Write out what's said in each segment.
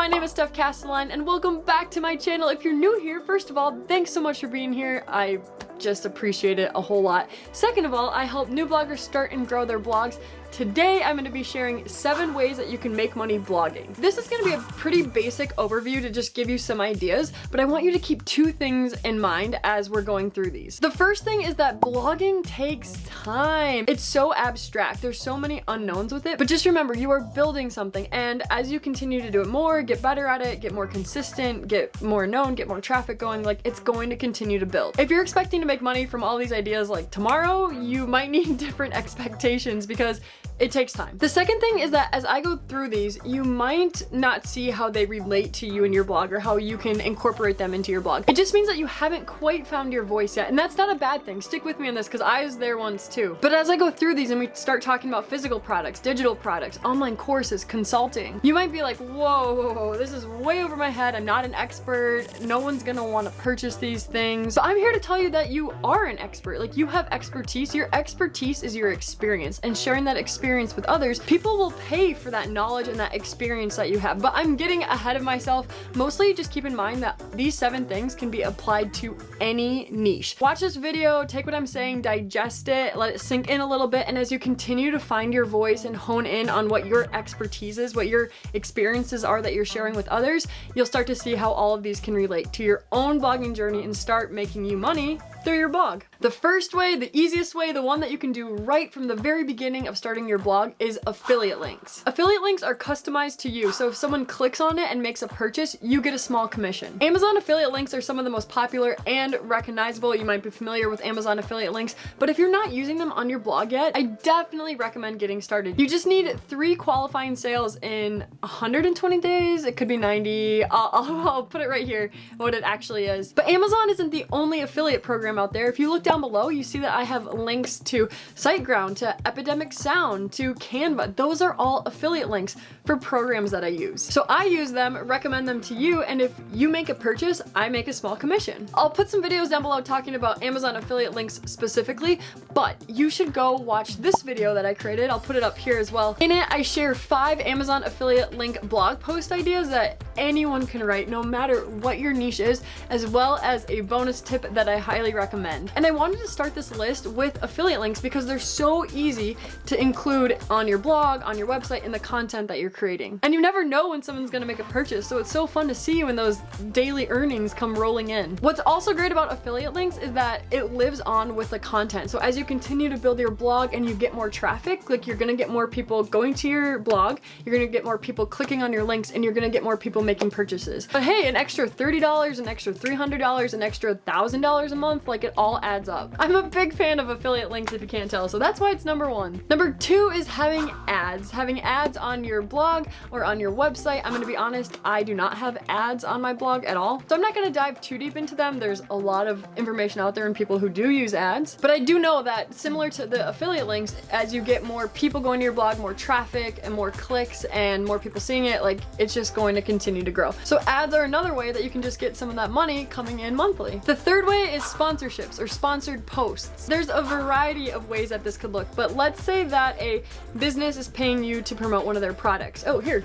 my name is Steph Castelein and welcome back to my channel. If you're new here, first of all, thanks so much for being here. I just appreciate it a whole lot. Second of all, I help new bloggers start and grow their blogs. Today, I'm going to be sharing 7 ways that you can make money blogging. This is going to be a pretty basic overview to just give you some ideas, but I want you to keep 2 things in mind as we're going through these. The first thing is that blogging takes time. It's so abstract. There's so many unknowns with it, but just remember, you are building something, and as you continue to do it more, get better at it, get more consistent, get more known, get more traffic going, like it's going to continue to build. If you're expecting to make money from all these ideas like tomorrow, you might need different expectations because it takes time. The second thing is that as I go through these, you might not see how they relate to you and your blog or how you can incorporate them into your blog. It just means that you haven't quite found your voice yet, and that's not a bad thing. Stick with me on this because I was there once too. But as I go through these and we start talking about physical products, digital products, online courses, consulting, you might be like, whoa, this is way over my head. I'm not an expert. No one's gonna want to purchase these things. But I'm here to tell you that you are an expert. Like, you have expertise. Your expertise is your experience, and sharing that experience with others, people will pay for that knowledge and that experience that you have. But I'm getting ahead of myself. Mostly just keep in mind that these 7 things can be applied to any niche. Watch this video, take what I'm saying, digest it, let it sink in a little bit, and as you continue to find your voice and hone in on what your expertise is, what your experiences are that you're sharing with others, you'll start to see how all of these can relate to your own blogging journey and start making you money through your blog. The first way, the easiest way, the one that you can do right from the very beginning of starting your blog is affiliate links. Affiliate links are customized to you, so if someone clicks on it and makes a purchase, you get a small commission. Amazon affiliate links are some of the most popular and recognizable. You might be familiar with Amazon affiliate links, but if you're not using them on your blog yet, I definitely recommend getting started. You just need 3 qualifying sales in 120 days. It could be 90. I'll put it right here, what it actually is. But Amazon isn't the only affiliate program out there. If you look down below, you see that I have links to SiteGround, to Epidemic Sound, to Canva. Those are all affiliate links for programs that I use. So I use them, recommend them to you, and if you make a purchase, I make a small commission. I'll put some videos down below talking about Amazon affiliate links specifically, but you should go watch this video that I created. I'll put it up here as well. In it, I share 5 Amazon affiliate link blog post ideas that anyone can write, no matter what your niche is, as well as a bonus tip that I highly recommend. And I wanted to start this list with affiliate links because they're so easy to include on your blog, on your website, in the content that you're creating. And you never know when someone's gonna make a purchase, so it's so fun to see when those daily earnings come rolling in. What's also great about affiliate links is that it lives on with the content. So as you continue to build your blog and you get more traffic, like you're gonna get more people going to your blog, you're gonna get more people clicking on your links, and you're gonna get more people making purchases. But hey, an extra $30, an extra $300, an extra $1,000 a month, like it all adds up. I'm a big fan of affiliate links if you can't tell, so that's why it's number 1. Number 2 is having ads. Having ads on your blog or on your website. I'm gonna be honest, I do not have ads on my blog at all, so I'm not gonna dive too deep into them. There's a lot of information out there and people who do use ads, but I do know that similar to the affiliate links, as you get more people going to your blog, more traffic and more clicks and more people seeing it, like it's just going to continue to grow. So ads are another way that you can just get some of that money coming in monthly. The third way is sponsorships or sponsored posts. There's a variety of ways that this could look, but let's say that a business is paying you to promote one of their products. Oh, here.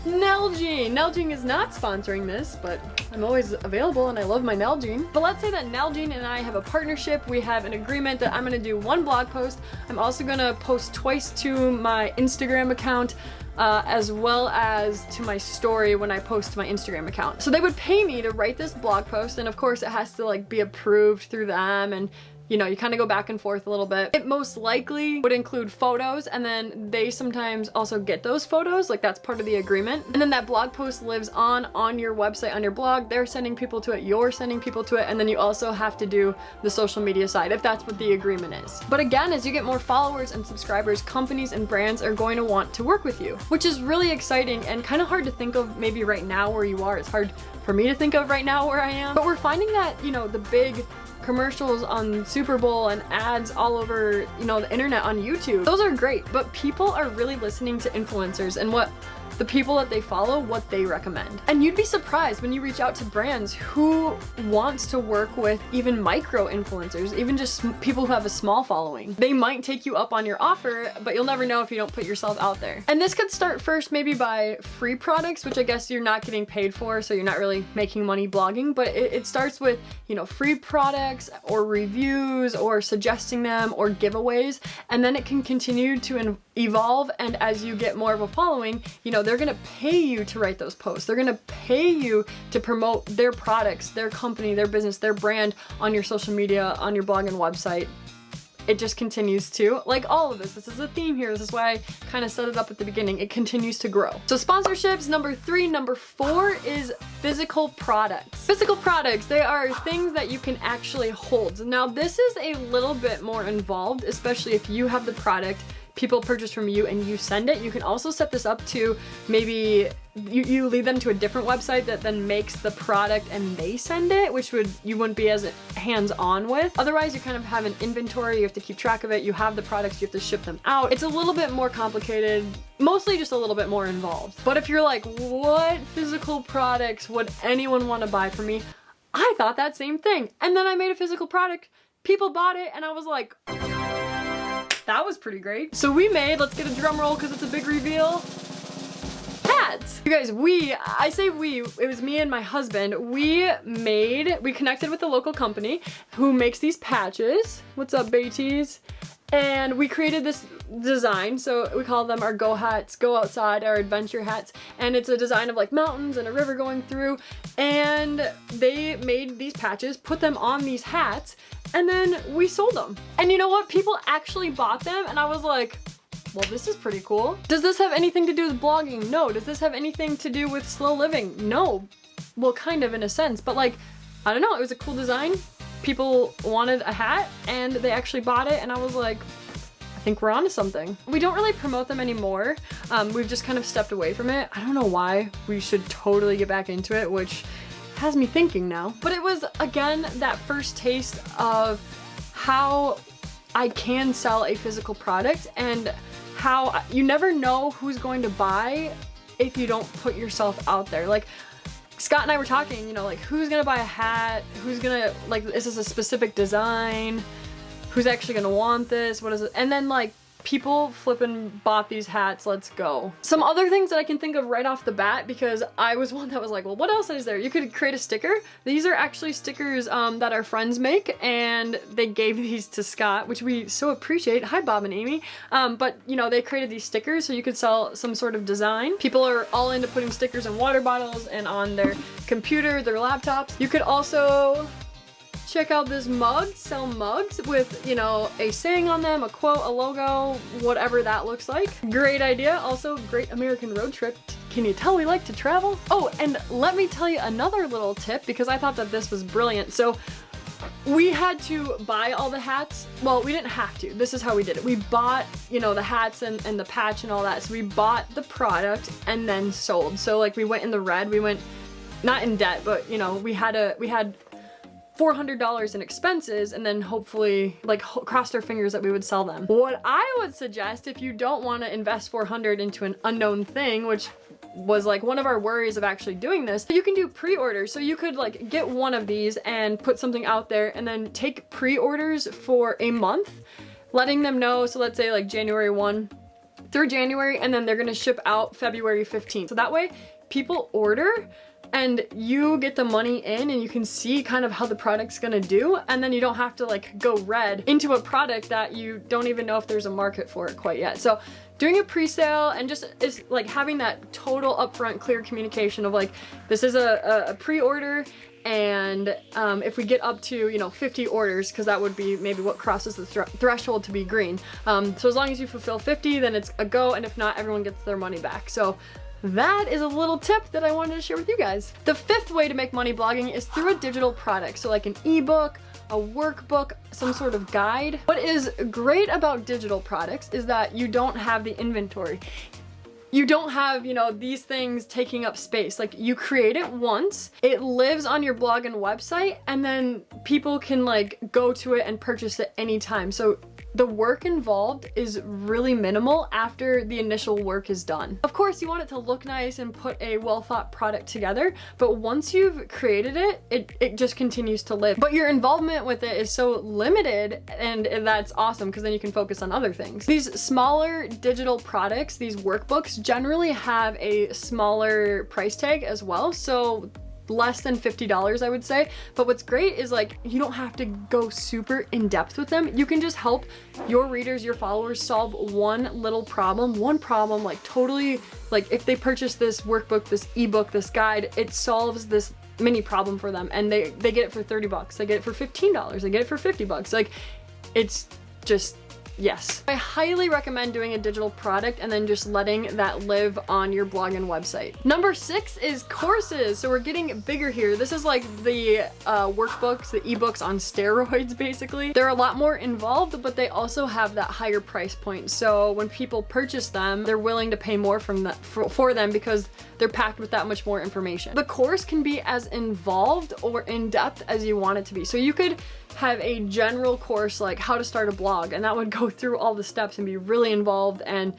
Nalgene. Nalgene is not sponsoring this, but I'm always available and I love my Nalgene. But let's say that Nalgene and I have a partnership. We have an agreement that I'm gonna do 1 blog post. I'm also gonna post twice to my Instagram account, as well as to my story when I post to my Instagram account. So they would pay me to write this blog post, and of course it has to like be approved through them, and you know, you kind of go back and forth a little bit. It most likely would include photos, and then they sometimes also get those photos, like that's part of the agreement. And then that blog post lives on your website, on your blog. They're sending people to it, you're sending people to it, and then you also have to do the social media side if that's what the agreement is. But again, as you get more followers and subscribers, companies and brands are going to want to work with you, which is really exciting and kind of hard to think of maybe right now where you are. It's hard for me to think of right now where I am, but we're finding that, you know, the big commercials on Super Bowl and ads all over, you know, the internet on YouTube, those are great, but people are really listening to influencers, and what the people that they follow, what they recommend. And you'd be surprised when you reach out to brands who wants to work with even micro influencers, even just people who have a small following. They might take you up on your offer, but you'll never know if you don't put yourself out there. And this could start first maybe by free products, which I guess you're not getting paid for, so you're not really making money blogging, but it starts with, you know, free products or reviews or suggesting them or giveaways, and then it can continue to evolve. And as you get more of a following, you know, they're gonna pay you to write those posts. They're gonna pay you to promote their products, their company, their business, their brand on your social media, on your blog and website. It just continues to, like all of this is a theme here. This is why I kind of set it up at the beginning. It continues to grow. So sponsorships, number 3. Number 4 is physical products. Physical products, they are things that you can actually hold. Now this is a little bit more involved, especially if you have the product, people purchase from you and you send it. You can also set this up to maybe you lead them to a different website that then makes the product and they send it, which you wouldn't be as hands-on with. Otherwise, you kind of have an inventory, you have to keep track of it, you have the products, you have to ship them out. It's a little bit more complicated, mostly just a little bit more involved. But if you're like, what physical products would anyone want to buy from me? I thought that same thing. And then I made a physical product, people bought it, and I was like, that was pretty great. So we made, let's get a drum roll because it's a big reveal, hats. You guys, I say we, it was me and my husband. We connected with a local company who makes these patches. What's up, Beatties? And we created this design, so we call them our go hats, go outside, our adventure hats. And it's a design of like mountains and a river going through. And they made these patches, put them on these hats, and then we sold them. And you know what? People actually bought them, and I was like, well, this is pretty cool. Does this have anything to do with blogging? No. Does this have anything to do with slow living? No. Well, kind of in a sense, but like, I don't know, it was a cool design. People wanted a hat and they actually bought it, and I was like, I think we're onto something. We don't really promote them anymore. We've just kind of stepped away from it. I don't know why. We should totally get back into it, which has me thinking now. But it was, again, that first taste of how I can sell a physical product and how you never know who's going to buy if you don't put yourself out there. Like, Scott and I were talking, you know, like, who's gonna buy a hat? Who's gonna, like, this is a specific design. Who's actually gonna want this? What is it? And then, like, people flipping bought these hats, let's go. Some other things that I can think of right off the bat, because I was one that was like, well, what else is there? You could create a sticker. These are actually stickers that our friends make, and they gave these to Scott, which we so appreciate. Hi, Bob and Amy. But, you know, they created these stickers so you could sell some sort of design. People are all into putting stickers in water bottles and on their computer, their laptops. You could also check out this mug, sell mugs with, you know, a saying on them, a quote, a logo, whatever that looks like. Great idea. Also, great American road trip. Can you tell we like to travel? Oh, and let me tell you another little tip, because I thought that this was brilliant. So we had to buy all the hats. Well, we didn't have to. This is how we did it. We bought, you know, the hats and the patch and all that. So we bought the product and then sold. So like we went in the red, we went not in debt, but you know, we had $400 in expenses, and then hopefully like crossed our fingers that we would sell them. What I would suggest, if you don't want to invest $400 into an unknown thing, which was like one of our worries of actually doing this, you can do pre-orders. So you could like get one of these and put something out there and then take pre-orders for a month, letting them know. So let's say like January 1 through January, and then they're gonna ship out February 15th. So that way people order and you get the money in and you can see kind of how the product's gonna do, and then you don't have to like go red into a product that you don't even know if there's a market for it quite yet. So doing a pre-sale and just is like having that total upfront clear communication of like, this is a pre-order, and if we get up to, you know, 50 orders, because that would be maybe what crosses the threshold to be green. So as long as you fulfill 50, then it's a go, and if not, everyone gets their money back. So that is a little tip that I wanted to share with you guys. The 5th way to make money blogging is through a digital product. So like an ebook, a workbook, some sort of guide. What is great about digital products is that you don't have the inventory. You don't have, you know, these things taking up space. Like, you create it once, it lives on your blog and website, and then people can like go to it and purchase it anytime. So the work involved is really minimal after the initial work is done. Of course, you want it to look nice and put a well thought product together, but once you've created it, it just continues to live. But your involvement with it is so limited, and that's awesome because then you can focus on other things. These smaller digital products, these workbooks, generally have a smaller price tag as well, so less than $50, I would say. But what's great is like, you don't have to go super in depth with them. You can just help your readers, your followers solve one little problem, like totally, like if they purchase this workbook, this ebook, this guide, it solves this mini problem for them, and they get it for 30 bucks, they get it for $15, they get it for 50 bucks. Like, it's just, yes. I highly recommend doing a digital product and then just letting that live on your blog and website. Number 6 is courses. So we're getting bigger here. This is like the workbooks, the ebooks on steroids, basically. They're a lot more involved, but they also have that higher price point. So when people purchase them, they're willing to pay more for them because they're packed with that much more information. The course can be as involved or in-depth as you want it to be. So you could have a general course like how to start a blog, and that would go through all the steps and be really involved and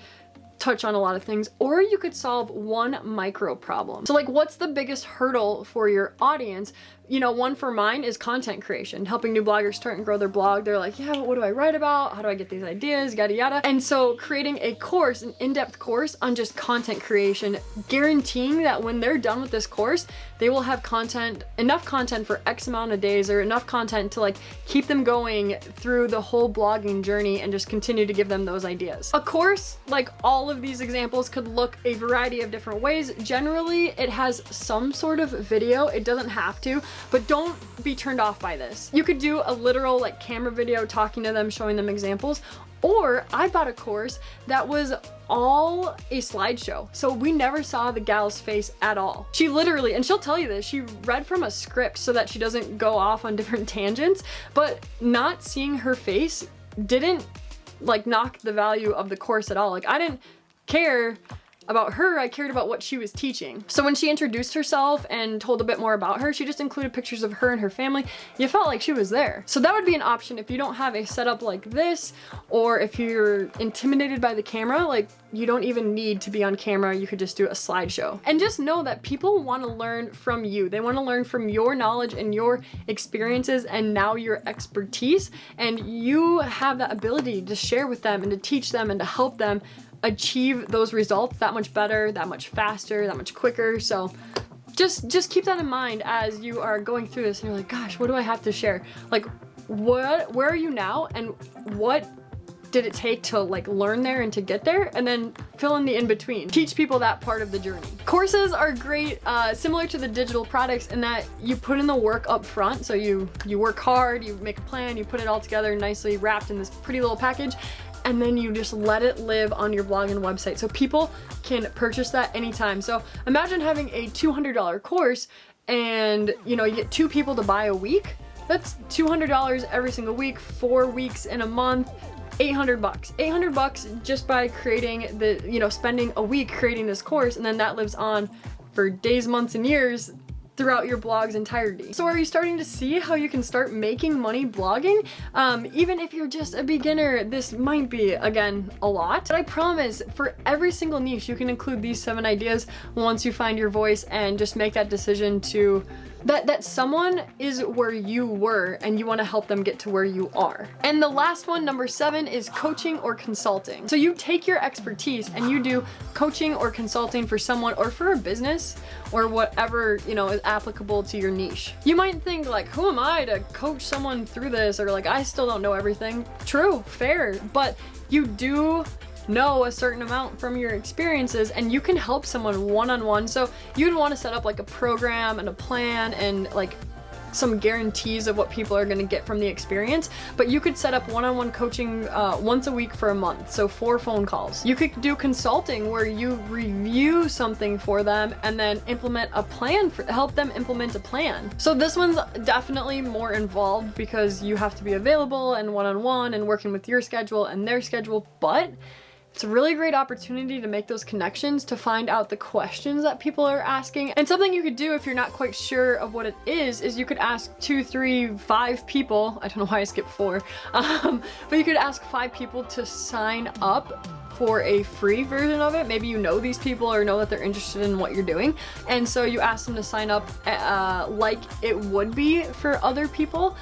touch on a lot of things. Or you could solve one micro problem. So like, what's the biggest hurdle for your audience? You know, one for mine is content creation, helping new bloggers start and grow their blog. They're like, yeah, but what do I write about? How do I get these ideas? Yada yada. And so creating a course, an in-depth course on just content creation, guaranteeing that when they're done with this course, they will have content, enough content for X amount of days, or enough content to like keep them going through the whole blogging journey and just continue to give them those ideas. A course, like all of these examples, could look a variety of different ways. Generally, it has some sort of video. It doesn't have to, but don't be turned off by this. You could do a literal like camera video talking to them, showing them examples. Or I bought a course that was all a slideshow. So we never saw the gal's face at all. She literally, and she'll tell you this, she read from a script so that she doesn't go off on different tangents, but not seeing her face didn't like knock the value of the course at all. Like, I didn't care about her, I cared about what she was teaching. So when she introduced herself and told a bit more about her, she just included pictures of her and her family. You felt like she was there. So that would be an option if you don't have a setup like this, or if you're intimidated by the camera. Like, you don't even need to be on camera, you could just do a slideshow. And just know that people want to learn from you. They want to learn from your knowledge and your experiences and now your expertise, and you have that ability to share with them and to teach them and to help them achieve those results that much better, that much faster, that much quicker. So just keep that in mind as you are going through this and you're like, gosh, what do I have to share? Like, where are you now, and what did it take to like learn there and to get there, and then fill in the in-between. Teach people that part of the journey. Courses are great, similar to the digital products in that you put in the work up front. So you work hard, you make a plan, you put it all together nicely wrapped in this pretty little package, and then you just let it live on your blog and website so people can purchase that anytime. So imagine having a $200 course and you get 2 people to buy a week. That's $200 every single week, 4 weeks in a month, $800 bucks. $800 bucks just by creating spending a week creating this course, and then that lives on for days, months, and years throughout your blog's entirety. So are you starting to see how you can start making money blogging? Even if you're just a beginner, this might be, again, a lot. But I promise, for every single niche, you can include these 7 ideas once you find your voice and just make that decision to that someone is where you were and you want to help them get to where you are. And the last one, number 7, is coaching or consulting. So you take your expertise and you do coaching or consulting for someone or for a business or whatever, is applicable to your niche. You might think like, who am I to coach someone through this? Or like, I still don't know everything. True, fair, but you do know a certain amount from your experiences and you can help someone one-on-one. So you'd want to set up like a program and a plan and like some guarantees of what people are going to get from the experience, but you could set up one-on-one coaching once a week for a month, so 4 phone calls. You could do consulting where you review something for them and then implement a plan, help them implement a plan. So this one's definitely more involved because you have to be available and one-on-one and working with your schedule and their schedule, but it's a really great opportunity to make those connections, to find out the questions that people are asking. And something you could do if you're not quite sure of what it is you could ask 2, 3, 5 people. I don't know why I skipped 4. But you could ask 5 people to sign up for a free version of it. Maybe you know these people or know that they're interested in what you're doing, and so you ask them to sign up like it would be for other people,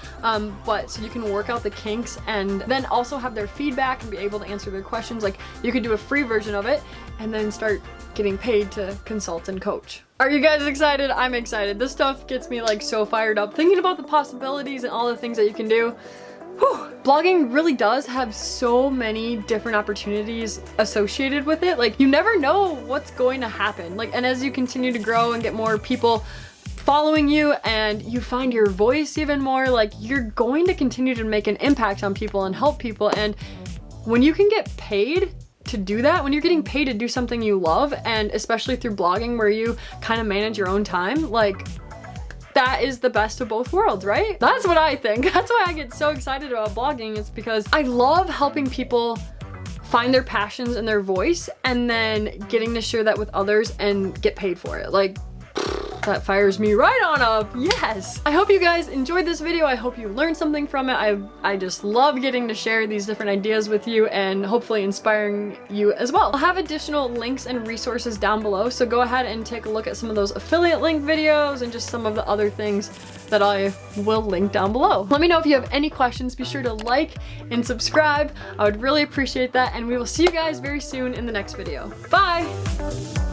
but so you can work out the kinks and then also have their feedback and be able to answer their questions. Like, you could do a free version of it and then start getting paid to consult and coach. Are you guys excited? I'm excited. This stuff gets me like so fired up, thinking about the possibilities and all the things that you can do. Whew. Blogging really does have so many different opportunities associated with it. Like, you never know what's going to happen. Like, and as you continue to grow and get more people following you and you find your voice even more, like, you're going to continue to make an impact on people and help people. And when you can get paid to do that, when you're getting paid to do something you love, and especially through blogging where you kind of manage your own time, like, that is the best of both worlds, right? That's what I think. That's why I get so excited about blogging. It's because I love helping people find their passions and their voice, and then getting to share that with others and get paid for it. Like, that fires me right on up. Yes. I hope you guys enjoyed this video. I hope you learned something from it. I just love getting to share these different ideas with you and hopefully inspiring you as well. I'll have additional links and resources down below, so go ahead and take a look at some of those affiliate link videos and just some of the other things that I will link down below. Let me know if you have any questions. Be sure to like and subscribe. I would really appreciate that, and we will see you guys very soon in the next video. Bye!